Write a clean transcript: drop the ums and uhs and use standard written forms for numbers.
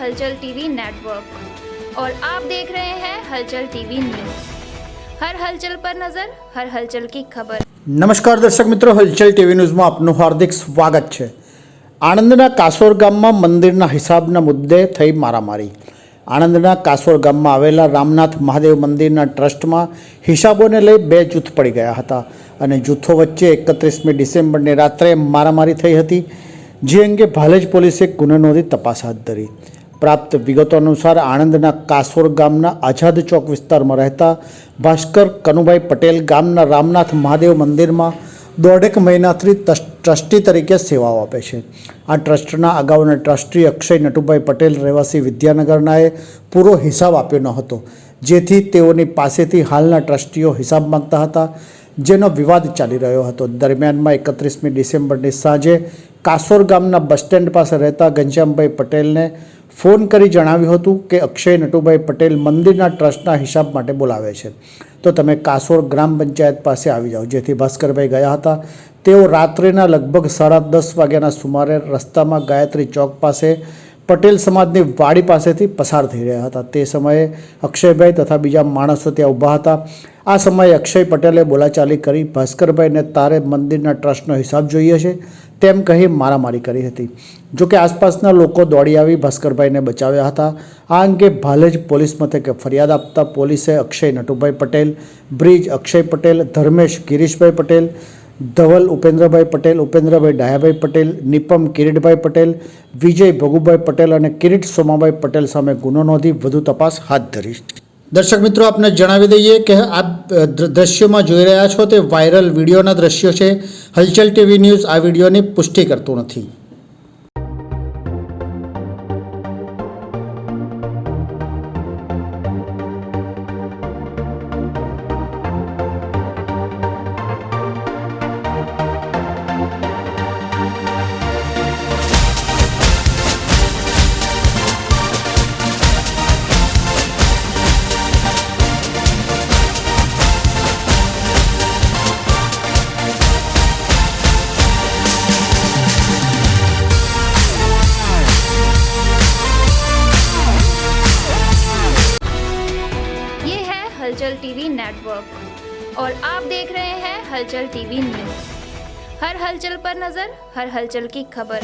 हलचल TV network और आप देख रहे हैं हलचल टीवी न्यूज़। हर हलचल पर नजर, हर हलचल की खबर। नमस्कार दर्शक मित्रों, हलचल टीवी न्यूज़ में आपનું હાર્દિક સ્વાગત છે। આણંદના કાસોર ગામમાં મંદિરના હિસાબના મુદ્દે થઈ મારામારી। આણંદના કાસોર ગામમાં આવેલા રામનાથ મહાદેવ મંદિરના ટ્રસ્ટમાં હિસાબોને લઈ બે જૂથ પડી ગયા હતા અને જૂથો વચ્ચે 31મી ડિસેમ્બરની રાત્રે મારામારી થઈ હતી, જે અંગે ભાલેજ પોલીસે ગુનો નોંધી તપાસ હાથ ધરી। પ્રાપ્ત વિગતો અનુસાર આણંદના કાસોર ગામના આઝાદ ચોક વિસ્તારમાં રહેતા ભાસ્કર કનુભાઈ પટેલ ગામના રામનાથ મહાદેવ મંદિરમાં 1.5 મહિનાથી ટ્રસ્ટી તરીકે સેવાઓ આપે છે। આ ટ્રસ્ટના અગાઉના ટ્રસ્ટી અક્ષય નટુભાઈ પટેલ રહેવાસી વિદ્યાનગરનાએ પૂરો હિસાબ આપ્યો ન હતો, જેથી તેઓની પાસેથી હાલના ટ્રસ્ટીઓ હિસાબ માંગતા હતા, જેનો વિવાદ ચાલી રહ્યો હતો। દરમિયાનમાં 31મી ડિસેમ્બરની સાંજે કાસોર ગામના બસ સ્ટેન્ડ પાસે રહેતા ઘનશ્યામભાઈ પટેલને ફોન કરી જણાવ્યું હતું કે અક્ષય નટુભાઈ પટેલ મંદિરના ટ્રસ્ટના હિસાબ માટે બોલાવે છે, તો તમે કાસોર ગ્રામ પંચાયત પાસે આવી જાઓ। જેથી ભાસ્કરભાઈ ગયા હતા। તેઓ રાત્રિના લગભગ 10:30 વાગ્યાના સુમારે રસ્તામાં ગાયત્રી ચોક પાસે પટેલ સમાજની વાડી પાસેથી પસાર થઈ રહ્યા હતા। તે સમયે અક્ષયભાઈ તથા બીજા માણસો ત્યાં ઊભા હતા। આ સમયે અક્ષય પટેલે બોલાચાલી કરી ભાસ્કરભાઈને તારે મંદિરના ટ્રસ્ટનો હિસાબ જોઈએ છે તેમ કહી મારામારી કરી હતી। જોકે આસપાસના લોકો દોડી આવી ભાસ્કરભાઈને બચાવ્યા હતા। આ અંગે ભાલેજ પોલીસ મથકે ફરિયાદ આપતા પોલીસે અક્ષય નટુભાઈ પટેલ, બ્રિજ અક્ષય પટેલ, ધર્મેશ ગિરીશભાઈ પટેલ, ધવલ ઉપેન્દ્રભાઈ પટેલ, ઉપેન્દ્રભાઈ ડાયાભાઈ પટેલ, નિપમ કિરીટભાઈ પટેલ, વિજય ભગુભાઈ પટેલ અને કિરીટ સોમાભાઈ પટેલ સામે ગુનો નોંધી વધુ તપાસ હાથ ધરી। દર્શક મિત્રો, આપને જણાવી દઈએ કે આપ દ્રશ્યોમાં જોઈ રહ્યા છો તે વાયરલ વિડીયોના દ્રશ્યો છે। હલચલ ટીવી ન્યૂઝ આ વિડીયોની પુષ્ટિ કરતું નથી। हलचल टीवी नेटवर्क और आप देख रहे हैं हलचल टीवी न्यूज़। हर हलचल पर नजर, हर हलचल की खबर।